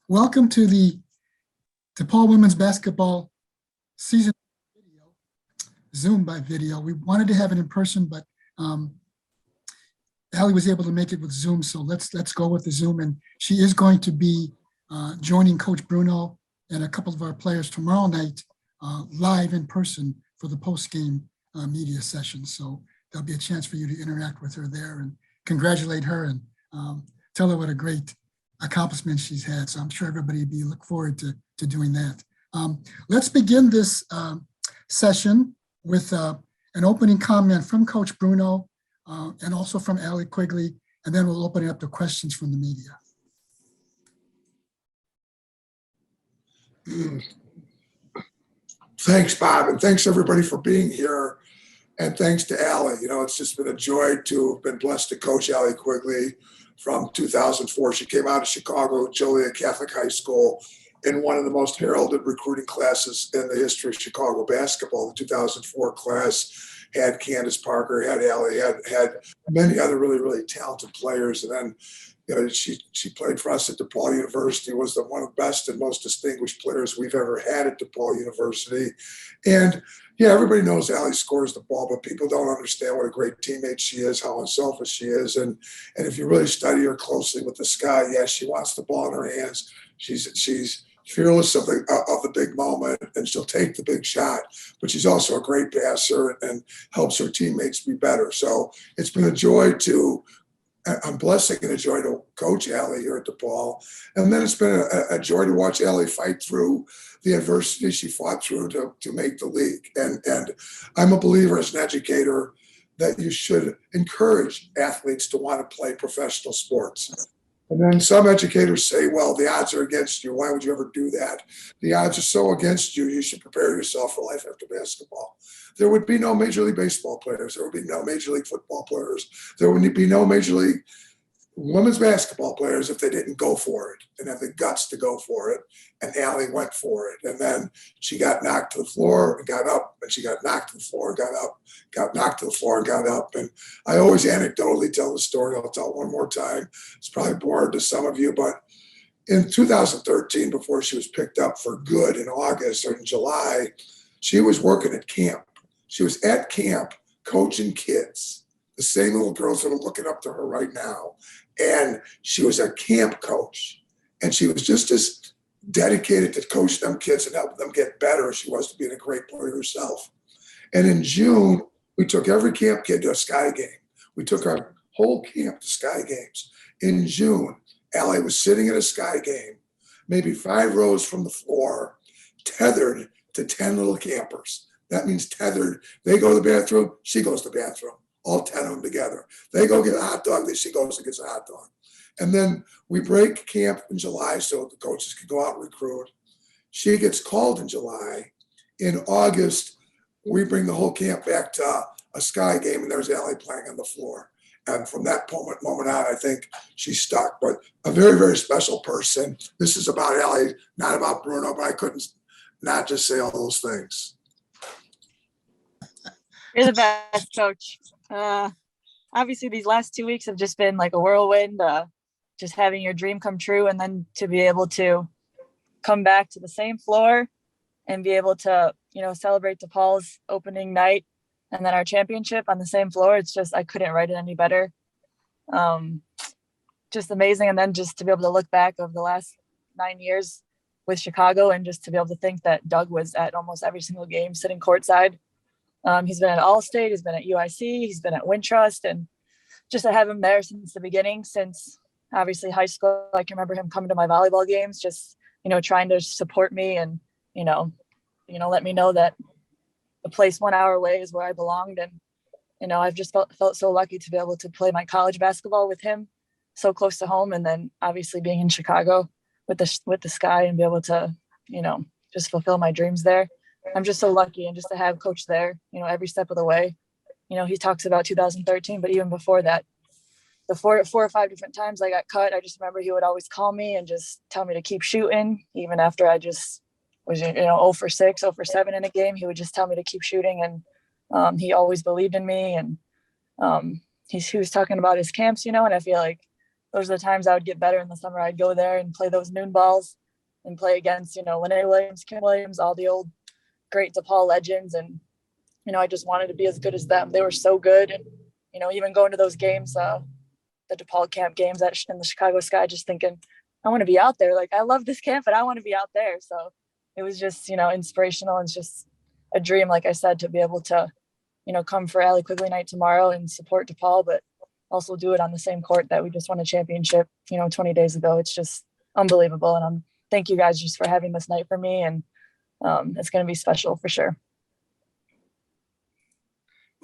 Welcome to the DePaul Women's Basketball season video, Zoom by video. We wanted to have it in person, but Allie was able to make it with Zoom, so let's go with the Zoom. And she is going to be joining Coach Bruno and a couple of our players tomorrow night live in person for the post-game media session. So there'll be a chance for you to interact with her there and congratulate her and tell her what a great accomplishment she's had. So I'm sure everybody will be look forward to doing that. Let's begin this session with an opening comment from Coach Bruno and also from Allie Quigley, and then we'll open it up to questions from the media. Thanks, Bob, and thanks everybody for being here. And thanks to Allie. You know, it's just been a joy to have been blessed to coach Allie Quigley from 2004. She came out of Chicago, Joliet Catholic High School, in one of the most heralded recruiting classes in the history of Chicago basketball. The 2004 class had Candace Parker, had Allie, had many other really talented players. And then, you know, she played for us at DePaul University, was one of the best and most distinguished players we've ever had at DePaul University. And yeah, everybody knows Allie scores the ball, but people don't understand what a great teammate she is, how unselfish she is. And if you really study her closely with the sky, yes, she wants the ball in her hands. She's fearless of the big moment, and she'll take the big shot, but she's also a great passer and helps her teammates be better. So it's been a joy I'm blessing and a joy to coach Allie here at DePaul. And then it's been a joy to watch Allie fight through the adversity she fought through to make the league. And I'm a believer as an educator that you should encourage athletes to want to play professional sports. And then some educators say, well, the odds are against you. Why would you ever do that? The odds are so against you, you should prepare yourself for life after basketball. There would be no Major League Baseball players. There would be no Major League Football players. There would be no Major League Women's Basketball players if they didn't go for it and have the guts to go for it. And Allie went for it. And then she got knocked to the floor and got up, and she got knocked to the floor and got up, got knocked to the floor and got up. And I always anecdotally tell the story. I'll tell it one more time. It's probably boring to some of you, but in 2013, before she was picked up for good in August or in July, she was working at camp. She was at camp coaching kids, the same little girls that are looking up to her right now. And she was a camp coach. And she was just as dedicated to coach them kids and help them get better as she was to being a great player herself. And in June, we took every camp kid to a Sky game. We took our whole camp to Sky games. In June, Allie was sitting at a Sky game, maybe 5 rows from the floor, tethered to 10 little campers. That means tethered. They go to the bathroom, she goes to the bathroom, all 10 of them together. They go get a hot dog, then she goes and gets a hot dog. And then we break camp in July so the coaches can go out and recruit. She gets called in July. In August, we bring the whole camp back to a Sky game, and there's Allie playing on the floor. And from that moment on, I think she's stuck. But a very special person. This is about Allie, not about Bruno, but I couldn't not just say all those things. You're the best, Coach. Obviously, these last 2 weeks have just been like a whirlwind, just having your dream come true, and then to be able to come back to the same floor and be able to, you know, celebrate DePaul's opening night and then our championship on the same floor. It's just, I couldn't write it any better. Just amazing. And then just to be able to look back over the last 9 years with Chicago and just to be able to think that Doug was at almost every single game sitting courtside. He's been at Allstate, he's been at UIC, he's been at Wintrust, and just to have him there since the beginning, since obviously high school. I can remember him coming to my volleyball games, just, you know, trying to support me and, you know, let me know that the place 1 hour away is where I belonged. And, you know, I've just felt so lucky to be able to play my college basketball with him so close to home. And then obviously being in Chicago with the Sky and be able to, you know, just fulfill my dreams there. I'm just so lucky, and just to have Coach there, you know, every step of the way. You know, he talks about 2013, but even before that, the four or five different times I got cut, I just remember he would always call me and just tell me to keep shooting. Even after I just was, you know, 0 for 6, 0 for 7 in a game, he would just tell me to keep shooting. And he always believed in me. And he was talking about his camps, you know, and I feel like those are the times I would get better in the summer. I'd go there and play those noon balls and play against, Lene Williams, Kim Williams, all the old great DePaul legends. And, I just wanted to be as good as them. They were so good. And, even going to those games, the DePaul camp games in the Chicago Sky, just thinking, I want to be out there. Like, I love this camp, but I want to be out there. So it was just, inspirational. And it's just a dream, like I said, to be able to, come for Allie Quigley night tomorrow and support DePaul, but also do it on the same court that we just won a championship, 20 days ago. It's just unbelievable. And thank you guys just for having this night for me. And it's going to be special for sure.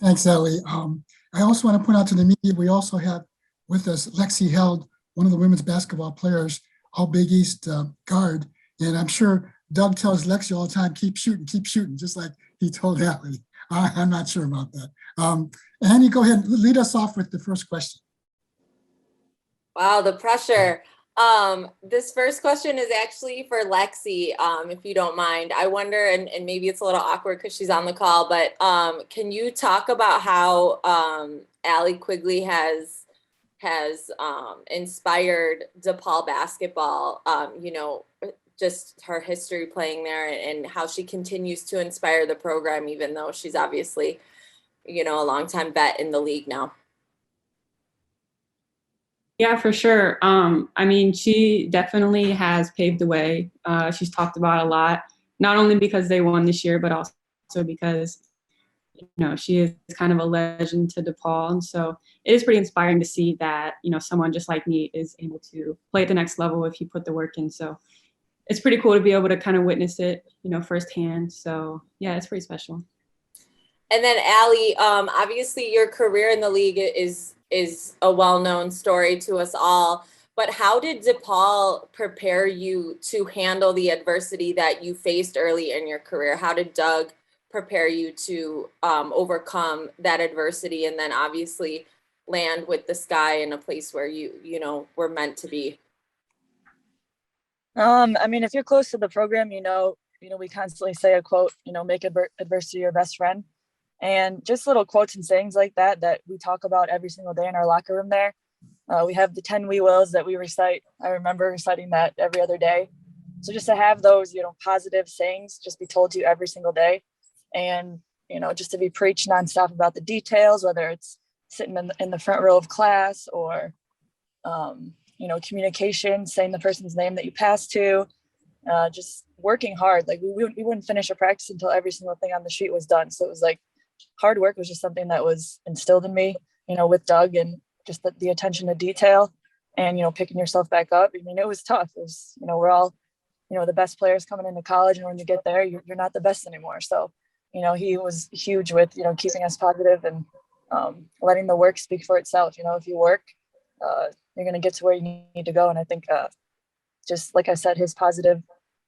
Thanks, Allie. I also want to point out to the media, we also have with us Lexi Held, one of the women's basketball players, all Big East guard. And I'm sure Doug tells Lexi all the time, keep shooting, just like he told Allie. I'm not sure about that. Annie, go ahead and lead us off with the first question. Wow, the pressure. This first question is actually for Lexi, if you don't mind. I wonder, and maybe it's a little awkward because she's on the call, but can you talk about how Allie Quigley has inspired DePaul basketball, just her history playing there and how she continues to inspire the program, even though she's obviously, a longtime vet in the league now? Yeah, for sure. She definitely has paved the way. She's talked about a lot, not only because they won this year, but also because, she is kind of a legend to DePaul. And so it is pretty inspiring to see that, someone just like me is able to play at the next level if you put the work in. So it's pretty cool to be able to kind of witness it, firsthand. So yeah, it's pretty special. And then Allie, obviously your career in the league is a well-known story to us all, but how did DePaul prepare you to handle the adversity that you faced early in your career? How did Doug prepare you to overcome that adversity and then obviously land with the Sky in a place where you were meant to be? If you're close to the program, we constantly say a quote, make adversity your best friend. And just little quotes and sayings like that we talk about every single day in our locker room there. We have the 10 we wills that we recite. I remember reciting that every other day. So just to have those, positive sayings just be told to you every single day. And, just to be preached nonstop about the details, whether it's sitting in the front row of class or, communication, saying the person's name that you pass to, just working hard. Like we wouldn't finish a practice until every single thing on the sheet was done. So it was like hard work was just something that was instilled in me, with Doug, and just the attention to detail and, picking yourself back up. It was tough. It was, we're all, the best players coming into college, and when you get there, you're not the best anymore. So, he was huge with, keeping us positive and letting the work speak for itself. If you work, you're going to get to where you need to go. And I think just like I said, his positive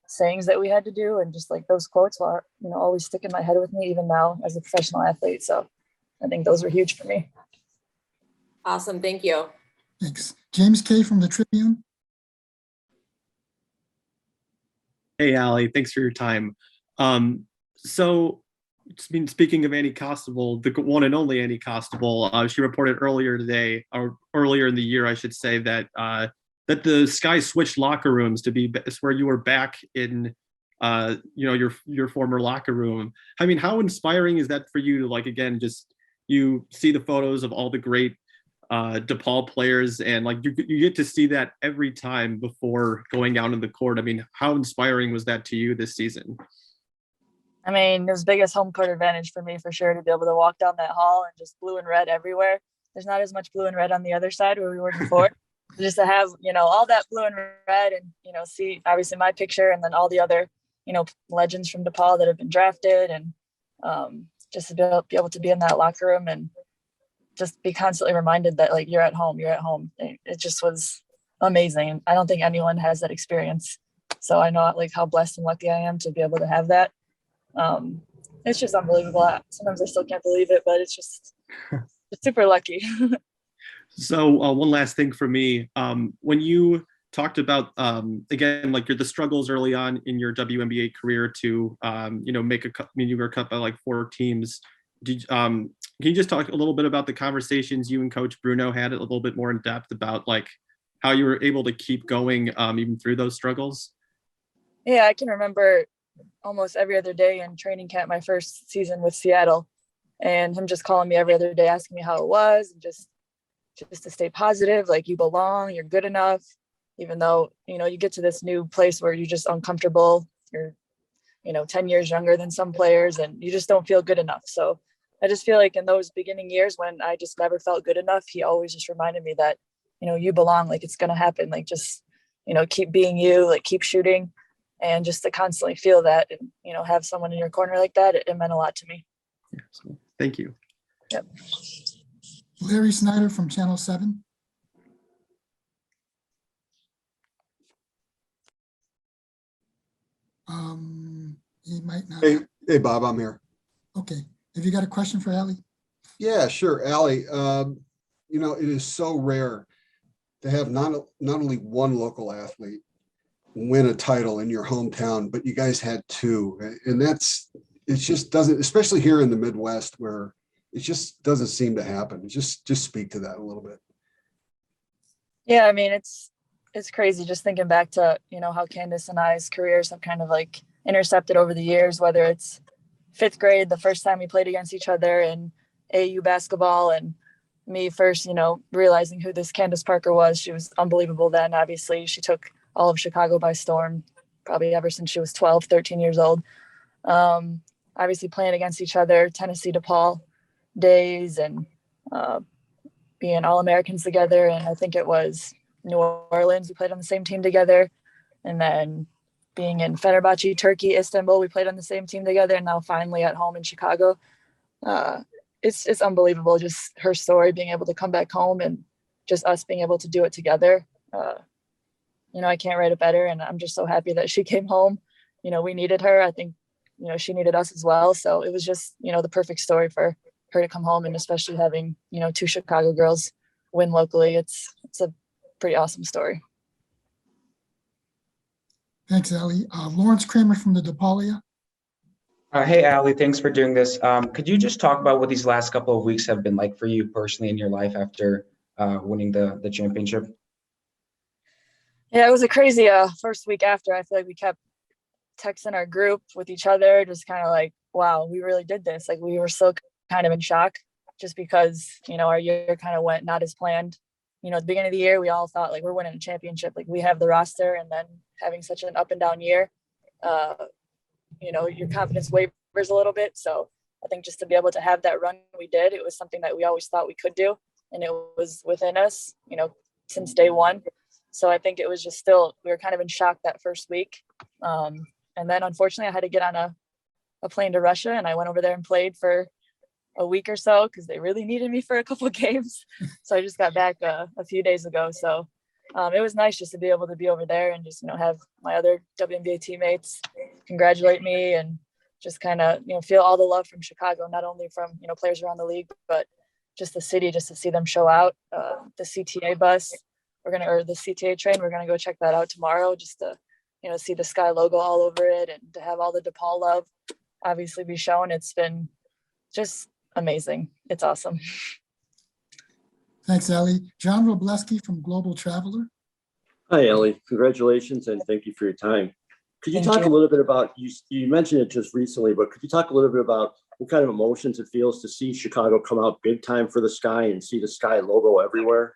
sayings that we had to do and just like those quotes are, always stick in my head with me, even now as a professional athlete. So I think those were huge for me. Awesome. Thank you. Thanks. James K. from the Tribune. Hey, Allie, thanks for your time. Speaking of Annie Costable, the one and only Annie Costable, she reported earlier today, or earlier in the year, I should say, that the Sky switched locker rooms to be where you were back in, your former locker room. How inspiring is that for you to, again, just you see the photos of all the great DePaul players, and you get to see that every time before going out on the court. How inspiring was that to you this season? It was biggest home court advantage for me, for sure, to be able to walk down that hall and just blue and red everywhere. There's not as much blue and red on the other side where we were before. Just to have, all that blue and red and, see obviously my picture and then all the other, legends from DePaul that have been drafted, and just to be able to be in that locker room and just be constantly reminded that you're at home. It just was amazing. I don't think anyone has that experience. So I know how blessed and lucky I am to be able to have that. It's just unbelievable. Sometimes I still can't believe it, but it's super lucky. So one last thing for me, when you talked about, again, the struggles early on in your WNBA career to, you were cut by 4 teams. Can you just talk a little bit about the conversations you and Coach Bruno had a little bit more in depth about how you were able to keep going even through those struggles? Yeah, I can remember almost every other day in training camp my first season with Seattle, and him just calling me every other day asking me how it was, and just to stay positive, like you belong, you're good enough, even though you get to this new place where you're just uncomfortable, you're 10 years younger than some players, and you just don't feel good enough. So I just feel like in those beginning years when I just never felt good enough, he always just reminded me that you belong, like it's going to happen, like just keep being you, like keep shooting. And just to constantly feel that and, have someone in your corner like that, it meant a lot to me. Yeah, so thank you. Yep. Larry Snyder from Channel 7. He might not. Hey, Bob, I'm here. Okay. Have you got a question for Allie? Yeah, sure. Allie, it is so rare to have not only one local athlete win a title in your hometown, but you guys had two. And it just doesn't, especially here in the Midwest where it just doesn't seem to happen. Just speak to that a little bit. Yeah, I mean, it's crazy just thinking back to, how Candace and I's careers have kind of like intercepted over the years, whether it's fifth grade, the first time we played against each other in AU basketball, and me first, realizing who this Candace Parker was. She was unbelievable then. Obviously, she took all of Chicago by storm, probably ever since she was 12, 13 years old. Obviously playing against each other, Tennessee DePaul days, and being All-Americans together. And I think it was New Orleans, we played on the same team together. And then being in Fenerbahce, Turkey, Istanbul, we played on the same team together. And now finally at home in Chicago. It's unbelievable, just her story, being able to come back home and just us being able to do it together. I can't write it better. And I'm just so happy that she came home. We needed her. I think, she needed us as well. So it was just, the perfect story for her to come home, and especially having, two Chicago girls win locally. It's a pretty awesome story. Thanks, Allie. Lawrence Kramer from the DePaulia. Hey, Allie, thanks for doing this. Could you just talk about what these last couple of weeks have been like for you personally in your life after winning the championship? Yeah, it was a crazy first week after. I feel like we kept texting our group with each other, just kind of like, wow, we really did this. Like we were still kind of in shock just because, our year kind of went not as planned. At the beginning of the year, we all thought like we're winning a championship. Like we have the roster, and then having such an up and down year, your confidence wavers a little bit. So I think just to be able to have that run we did, it was something that we always thought we could do. And it was within us, since day one. So I think it was just still, we were kind of in shock that first week. And then unfortunately I had to get on a plane to Russia, and I went over there and played for a week or so because they really needed me for a couple of games. So I just got back a few days ago. So it was nice just to be able to be over there and just, have my other WNBA teammates congratulate me, and just kind of, feel all the love from Chicago, not only from, players around the league, but just the city, just to see them show out. The CTA bus, or the CTA train, we're going to go check that out tomorrow, just to, see the Sky logo all over it, and to have all the DePaul love obviously be shown. It's been just amazing. It's awesome. Thanks, Allie. John Robleski from Global Traveler. Hi, Ellie. Congratulations and thank you for your time. Could you Thank talk you. a little bit about, you mentioned it just recently, but could you talk a little bit about what kind of emotions it feels to see Chicago come out big time for the Sky and see the Sky logo everywhere?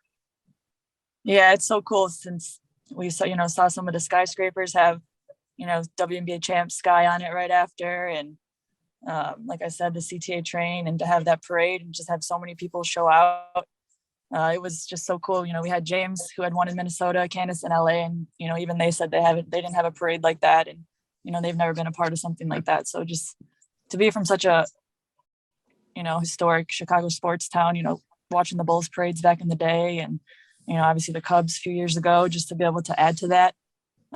Yeah, it's so cool since we saw some of the skyscrapers have, WNBA champ Sky on it right after. And like I said, the CTA train, and to have that parade and just have so many people show out. It was just so cool. We had James, who had won in Minnesota, Candace in LA, and, even they said they didn't have a parade like that. And, they've never been a part of something like that. So just to be from such a, historic Chicago sports town, watching the Bulls parades back in the day, and, obviously the Cubs a few years ago, just to be able to add to that.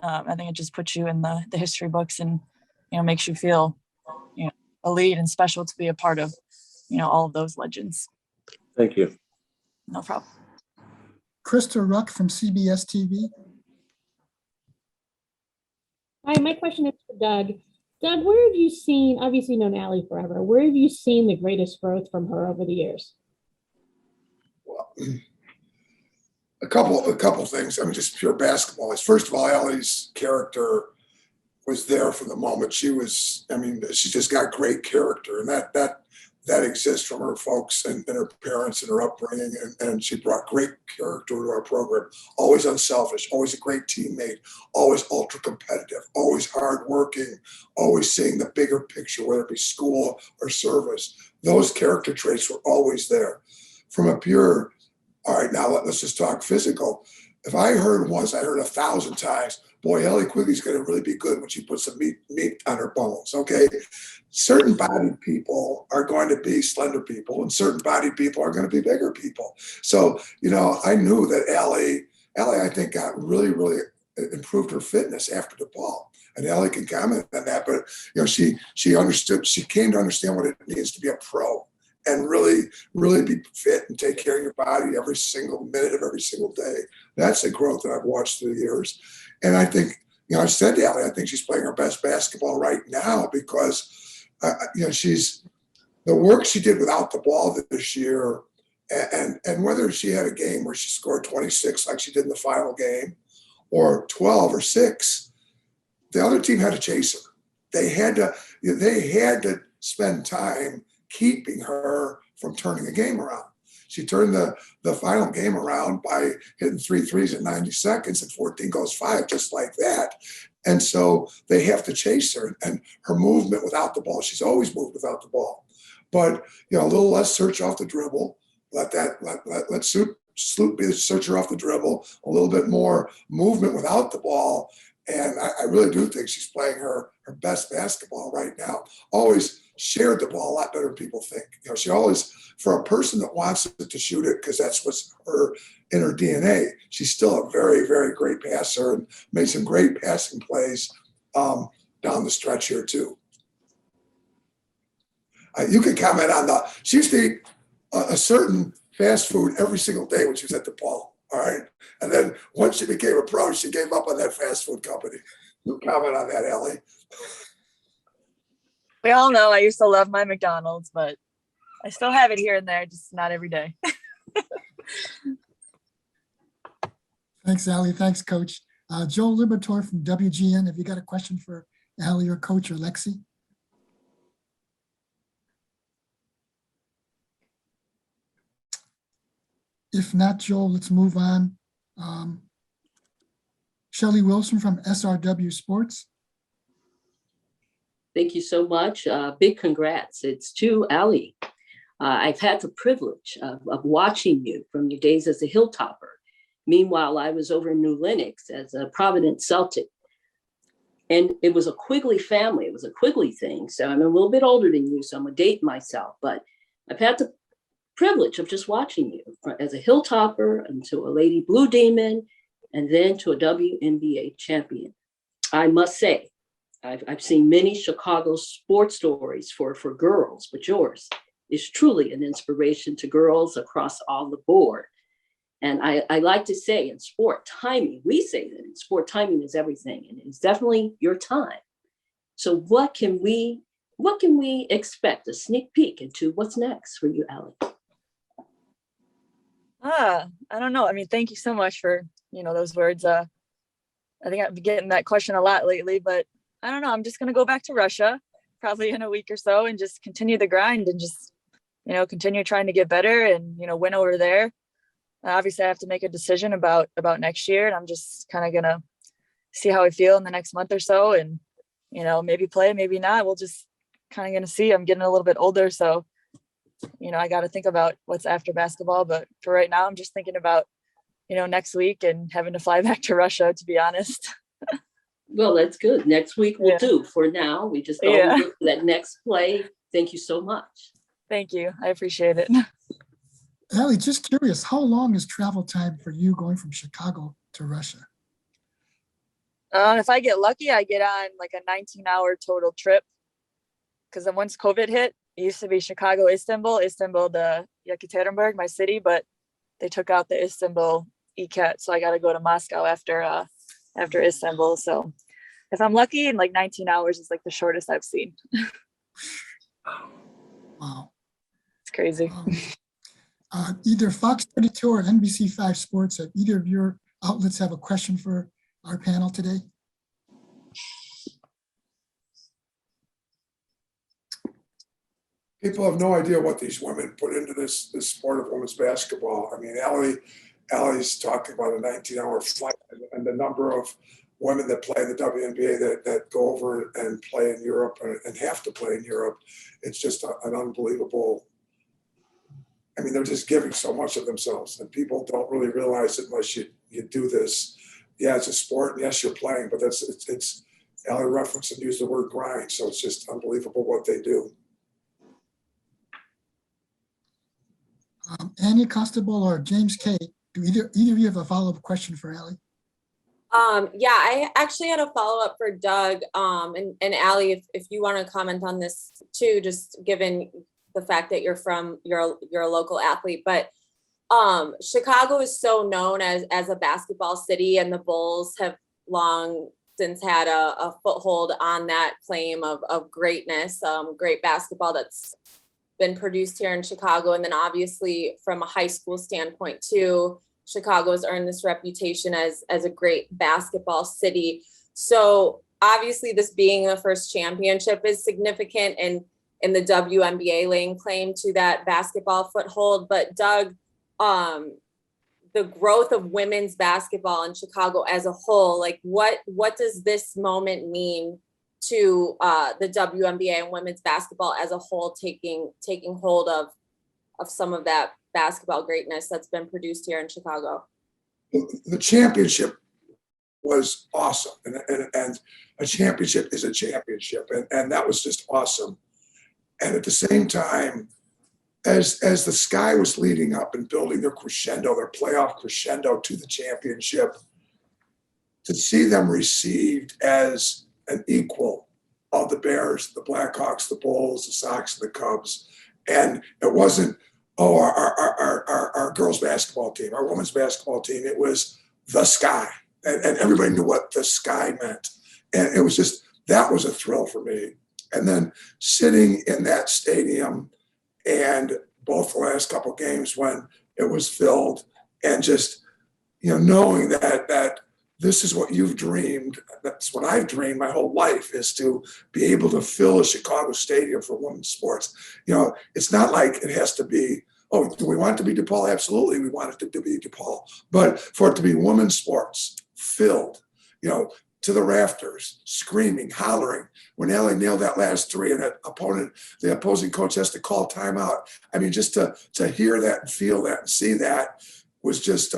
I think it just puts you in the history books, and, makes you feel, elite and special to be a part of, all of those legends. Thank you. No problem. Krista Ruck from CBS TV. Hi, my question is for Doug. Doug, where have you seen, obviously known Allie forever, where have you seen the greatest growth from her over the years? Well, A couple things. I mean, just pure basketball. First of all, Allie's character was there from the moment she was. I mean, she just got great character, and that exists from her folks and her parents and her upbringing, and she brought great character to our program. Always unselfish, always a great teammate, always ultra competitive, always hardworking, always seeing the bigger picture, whether it be school or service. Those character traits were always there. From a pure, all right, now let's just talk physical. If I heard once, I heard 1,000 times, boy, Allie Quigley's going to really be good when she puts some meat on her bones, okay? Certain bodied people are going to be slender people, and certain bodied people are going to be bigger people. So, I knew that Allie, I think, got really, really improved her fitness after DePaul. And Allie can comment on that, but, she understood, she came to understand what it means to be a pro and really, really be fit and take care of your body every single minute of every single day. That's the growth that I've watched through the years. And I think, I said to Allie, I think she's playing her best basketball right now because, she's the work she did without the ball this year, and whether she had a game where she scored 26 like she did in the final game, or 12 or 6, the other team had to chase her. They had to spend time keeping her from turning a game around. She turned the final game around by hitting 3 threes in 90 seconds, and 14 goes 5, just like that. And so they have to chase her, and her movement without the ball. She's always moved without the ball, but a little less search off the dribble. Let Sloot be the searcher off the dribble. A little bit more movement without the ball, and I really do think she's playing her best basketball right now. Always shared the ball a lot better than people think. She always, for a person that wants to shoot it, because that's what's in her DNA, she's still a very, very great passer and made some great passing plays down the stretch here too. You can comment on she used to eat a certain fast food every single day when she was at DePaul. All right. And then once she became a pro, she gave up on that fast food company. You comment on that, Allie. We all know I used to love my McDonald's, but I still have it here and there, just not every day. Thanks, Allie. Thanks, Coach. Joe Liberatore from WGN. Have you got a question for Allie or Coach or Lexi? If not, Joel, let's move on. Shelley Wilson from SRW Sports. Thank you so much. Big congrats. It's to Allie. I've had the privilege of watching you from your days as a Hilltopper. Meanwhile, I was over in New Lenox as a Providence Celtic. And it was a Quigley family. It was a Quigley thing. So I'm a little bit older than you, so I'm going to date myself. But I've had the privilege of just watching you as a Hilltopper into a Lady Blue Demon and then to a WNBA champion. I must say, I've seen many Chicago sports stories for girls, but yours is truly an inspiration to girls across all the board. And I like to say in sport, timing, we say that in sport, timing is everything, and it's definitely your time. So what can we expect, a sneak peek into what's next for you, Allie? I don't know. I mean, thank you so much for, those words. I think I've been getting that question a lot lately, but I don't know. I'm just going to go back to Russia probably in a week or so and just continue the grind and just, continue trying to get better and, win over there. Obviously I have to make a decision about next year, and I'm just kind of going to see how I feel in the next month or so, and, maybe play, maybe not. We'll just kind of going to see. I'm getting a little bit older, so, I got to think about what's after basketball, but for right now, I'm just thinking about, next week and having to fly back to Russia, to be honest. Well, that's good. Next week we'll do. For now, we just go over that next play. Thank you so much. Thank you. I appreciate it. Allie, just curious, how long is travel time for you going from Chicago to Russia? If I get lucky, I get on like a 19-hour total trip. Because then once COVID hit, it used to be Chicago, Istanbul to Yekaterinburg, my city, but they took out the Istanbul ECAT, so I got to go to Moscow after Istanbul. So if I'm lucky, in like 19 hours is like the shortest I've seen. Wow. It's crazy. Either Fox 32 or NBC5 Sports, if either of your outlets have a question for our panel today. People have no idea what these women put into this sport of women's basketball. I mean, Allie's talking about a 19-hour flight, and the number of women that play in the WNBA that go over and play in Europe and have to play in Europe. It's just an unbelievable. I mean, they're just giving so much of themselves, and people don't really realize it unless you do this. Yeah, it's a sport, and yes, you're playing, but it's Allie referenced and used the word grind, so it's just unbelievable what they do. Annie Constable or James K., do either of you have a follow-up question for Allie? Yeah, I actually had a follow-up for Doug, and Allie, if you want to comment on this too, just given the fact that you're a local athlete, but Chicago is so known as a basketball city, and the Bulls have long since had a foothold on that claim of greatness, great basketball that's been produced here in Chicago. And then obviously from a high school standpoint too, Chicago has earned this reputation as a great basketball city. So obviously this being the first championship is significant in the WNBA laying claim to that basketball foothold. But Doug, the growth of women's basketball in Chicago as a whole, like what does this moment mean to the WNBA and women's basketball as a whole, taking hold of some of that basketball greatness that's been produced here in Chicago? The championship was awesome, and a championship is a championship, and that was just awesome. And at the same time, as the Sky was leading up and building their crescendo, their playoff crescendo to the championship, to see them received as an equal of the Bears, the Blackhawks, the Bulls, the Sox, the Cubs. And it wasn't, our girls basketball team, our women's basketball team. It was the Sky. And everybody knew what the Sky meant. And it was just, that was a thrill for me. And then sitting in that stadium, and both the last couple of games when it was filled, and just, knowing that this is what you've dreamed. That's what I've dreamed my whole life, is to be able to fill a Chicago stadium for women's sports. It's not like it has to be, oh, do we want it to be DePaul? Absolutely, we want it to be DePaul. But for it to be women's sports filled, to the rafters, screaming, hollering. When Allie nailed that last three and the opposing coach has to call timeout. I mean, just to hear that and feel that and see that was just,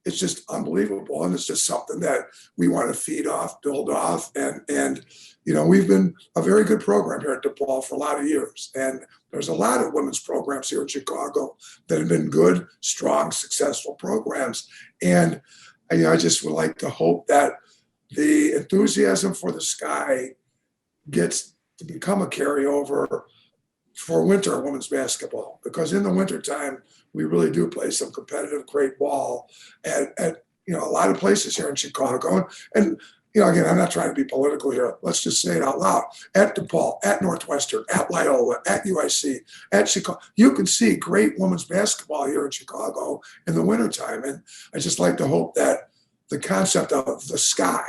it's just unbelievable. And it's just something that we want to feed off, build off. And we've been a very good program here at DePaul for a lot of years. And there's a lot of women's programs here in Chicago that have been good, strong, successful programs. And I just would like to hope that the enthusiasm for the Sky gets to become a carryover for winter women's basketball, because in the wintertime, we really do play some competitive, great ball at a lot of places here in Chicago. And again, I'm not trying to be political here. Let's just say it out loud. At DePaul, at Northwestern, at Loyola, at UIC, at Chicago, you can see great women's basketball here in Chicago in the wintertime. And I just like to hope that the concept of the Sky,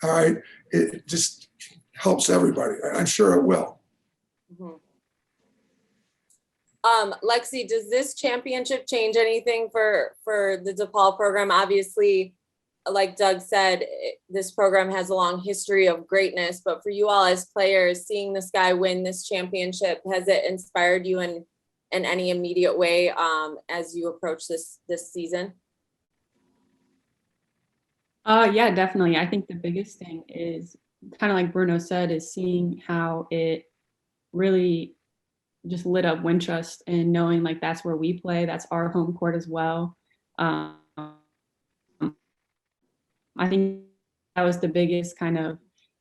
all right, it just helps everybody. I'm sure it will. Mm-hmm. Lexi, does this championship change anything for the DePaul program? Obviously, like Doug said, this program has a long history of greatness, but for you all as players, seeing the Sky win this championship, has it inspired you in any immediate way as you approach this season? Yeah, definitely. I think the biggest thing is kind of like Bruno said, is seeing how it really just lit up Wintrust, and knowing like that's where we play, that's our home court as well. I think that was the biggest kind of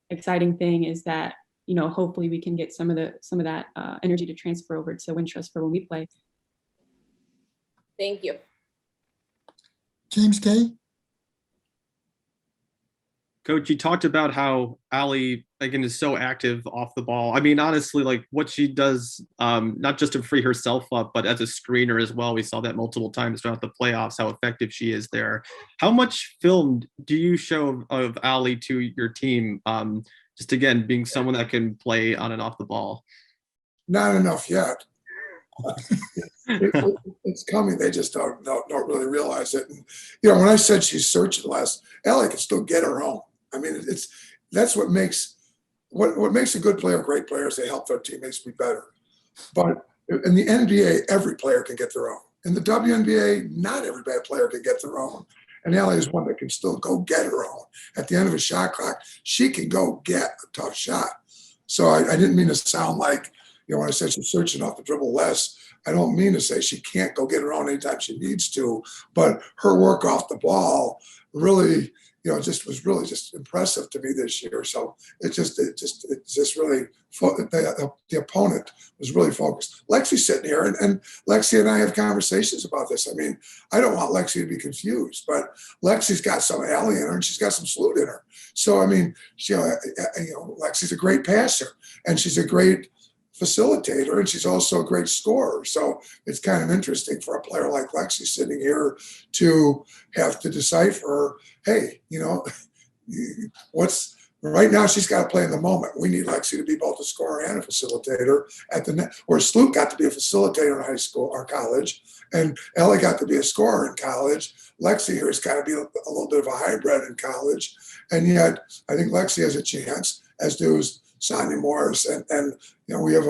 exciting thing, is that hopefully we can get some of that energy to transfer over to Wintrust for when we play. Thank you. James K. Coach, you talked about how Allie, again, is so active off the ball. I mean, honestly, like what she does, not just to free herself up, but as a screener as well. We saw that multiple times throughout the playoffs, how effective she is there. How much film do you show of Allie to your team? Just again, being someone that can play on and off the ball. Not enough yet. It's coming. They just don't really realize it. And, when I said she's searching less, Allie can still get her own. I mean, that's what makes a good player a great player is they help their teammates be better. But in the NBA, every player can get their own. In the WNBA, not every bad player can get their own. And Allie is one that can still go get her own. At the end of a shot clock, she can go get a tough shot. So I didn't mean to sound like, when I said she's searching off the dribble less, I don't mean to say she can't go get her own anytime she needs to, but her work off the ball really, was really impressive to me this year. So it just really, the opponent was really focused. Lexi's sitting here, and Lexi and I have conversations about this. I mean, I don't want Lexi to be confused, but Lexi's got some Allie in her, and she's got some Sloot in her. So I mean, Lexi's a great passer, and she's a great facilitator, and she's also a great scorer. So it's kind of interesting for a player like Lexi sitting here to have to decipher, hey, what's right now she's got to play in the moment. We need Lexi to be both a scorer and a facilitator at the net, where Sloot got to be a facilitator in high school or college, and Ellie got to be a scorer in college. Lexi here has got to be a little bit of a hybrid in college. And yet I think Lexi has a chance, as does Sonia Morris, and we have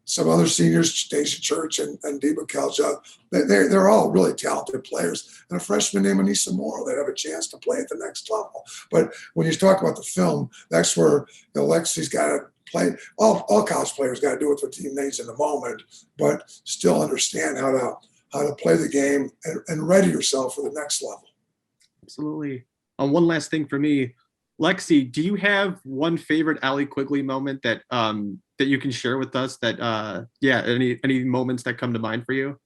some other seniors, Stacia Church and Deba Kelja. They're all really talented players, and a freshman named Anissa Moore that have a chance to play at the next level. But when you talk about the film, that's where Lexi's got to play. All college players got to do what their team needs in the moment, but still understand how to play the game and ready yourself for the next level. Absolutely. One last thing for me. Lexi, do you have one favorite Allie Quigley moment that that you can share with us? That any moments that come to mind for you?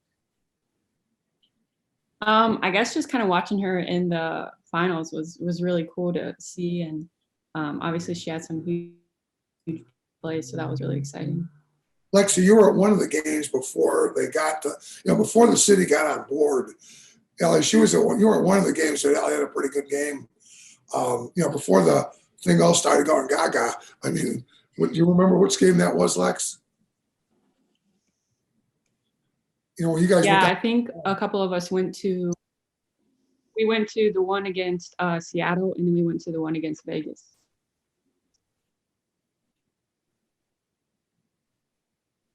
I guess just kind of watching her in the finals was really cool to see, and obviously she had some huge plays, so that was really exciting. Lexi, you were at one of the games before they got to, before the city got on board. Allie, you were at one of the games that Allie had a pretty good game. Before the thing all started going gaga. I mean, do you remember which game that was, Lex? When you guys Yeah, I think a couple of us went to the one against Seattle, and then we went to the one against Vegas.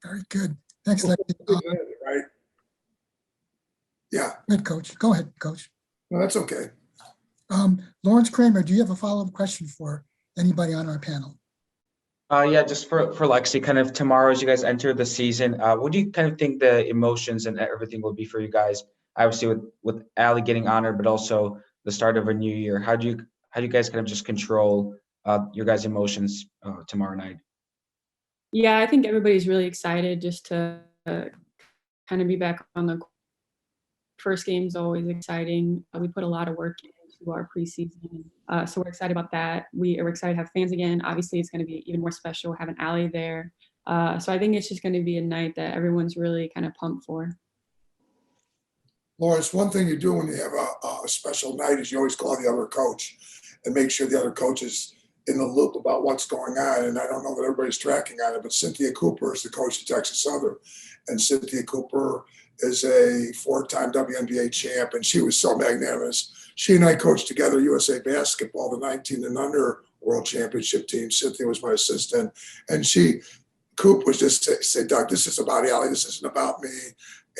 Very good. Thanks, Lexi. Right? Yeah. Good, Coach. Go ahead, Coach. No, that's okay. Lawrence Kramer, do you have a follow-up question for anybody on our panel? Yeah, just for Lexi, kind of tomorrow as you guys enter the season, what do you kind of think the emotions and everything will be for you guys? Obviously with Allie getting honored, but also the start of a new year. How do you guys kind of just control your guys' emotions tomorrow night? Yeah, I think everybody's really excited just to kind of be back on the first game is always exciting. We put a lot of work into our preseason. So we're excited about that. We are excited to have fans again. Obviously, it's going to be even more special having Allie there. So I think it's just going to be a night that everyone's really kind of pumped for. Lawrence, one thing you do when you have a special night is you always call the other coach and make sure the other coach is in the loop about what's going on. And I don't know that everybody's tracking on it, but Cynthia Cooper is the coach of Texas Southern. And Cynthia Cooper is a 4-time WNBA champ, and she was so magnanimous. She and I coached together USA Basketball, the 19 and under World Championship team. Cynthia was my assistant, and Coop was just say, Doug, this is about Allie. This isn't about me.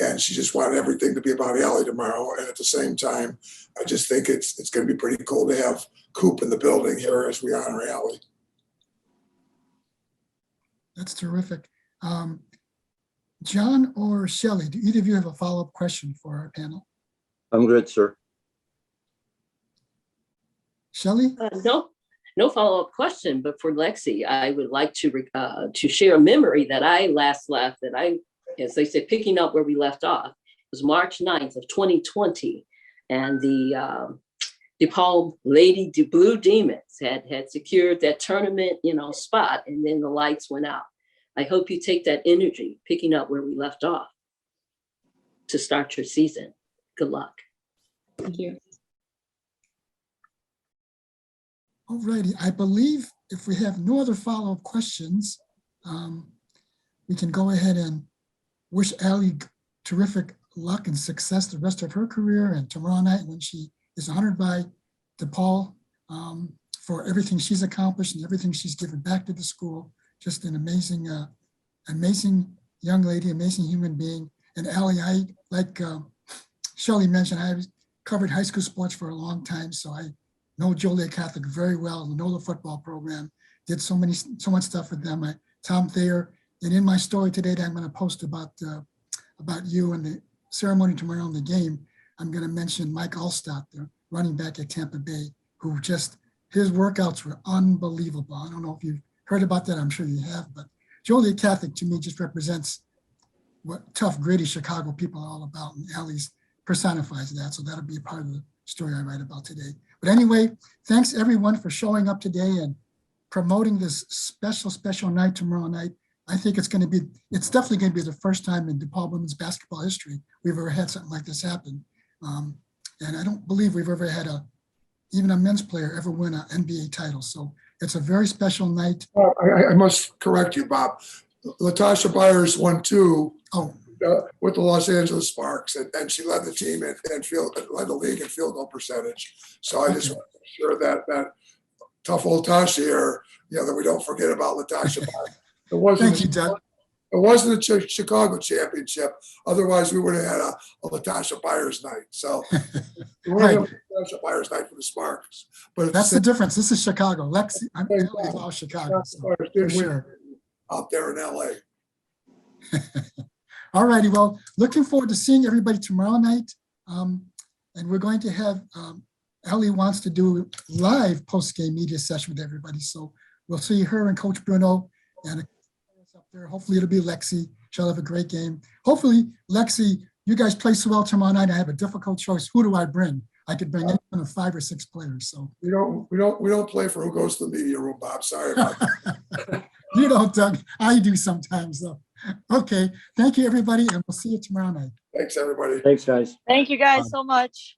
And she just wanted everything to be about Allie tomorrow. And at the same time, I just think it's going to be pretty cool to have Coop in the building here as we honor Allie. That's terrific. John or Shelley, do either of you have a follow-up question for our panel? I'm good, sir. Shelley? No follow-up question, but for Lexi, I would like to share a memory that I last left, that I, as they said, picking up where we left off. It was March 9th of 2020, and the DePaul Lady Blue Demons had secured that tournament, spot, and then the lights went out. I hope you take that energy, picking up where we left off, to start your season. Good luck. Thank you. All righty. I believe if we have no other follow-up questions, we can go ahead and wish Allie terrific luck and success the rest of her career, and tomorrow night when she is honored by DePaul for everything she's accomplished and everything she's given back to the school. Just an amazing, amazing young lady, amazing human being. And Allie, I, like Shelley mentioned, I covered high school sports for a long time, so I know Joliet Catholic very well, know the football program, did so much stuff with them. Tom Thayer, and in my story today that I'm going to post about you and the ceremony tomorrow in the game, I'm going to mention Mike Allstott, the running back at Tampa Bay, who just, his workouts were unbelievable. I don't know if you've heard about that. I'm sure you have, but Joliet Catholic to me just represents what tough, gritty Chicago people are all about, and Allie's personifies that. So that'll be a part of the story I write about today. But anyway, thanks everyone for showing up today and promoting this special night tomorrow night. I think it's definitely going to be the first time in DePaul women's basketball history we've ever had something like this happen. And I don't believe we've ever had even a men's player ever win an NBA title. So it's a very special night. I must correct you, Bob. Latasha Byers won 2 with the Los Angeles Sparks, and she led the team and led the league in field goal percentage. So I just want to make sure that tough old Tasha here, that we don't forget about Latasha Byers. Thank you, Doug. It wasn't a Chicago championship. Otherwise, we would have had a Latasha Byers night. So we would have a Latasha Byers night for the Sparks. But that's the difference. This is Chicago. Lexi, I'm all Chicago. So for sure. Out there in LA. All righty. Well, looking forward to seeing everybody tomorrow night. And we're going to have, Allie wants to do live post-game media session with everybody. So we'll see her and Coach Bruno and up there. Hopefully it'll be Lexi. She'll have a great game. Hopefully, Lexi, you guys play so well tomorrow night. I have a difficult choice. Who do I bring? I could bring any one of 5 or 6 players. So we don't play for who goes to the media room, Bob. Sorry about that. You don't, Doug. I do sometimes, though. Okay. Thank you, everybody, and we'll see you tomorrow night. Thanks, everybody. Thanks, guys. Thank you guys so much.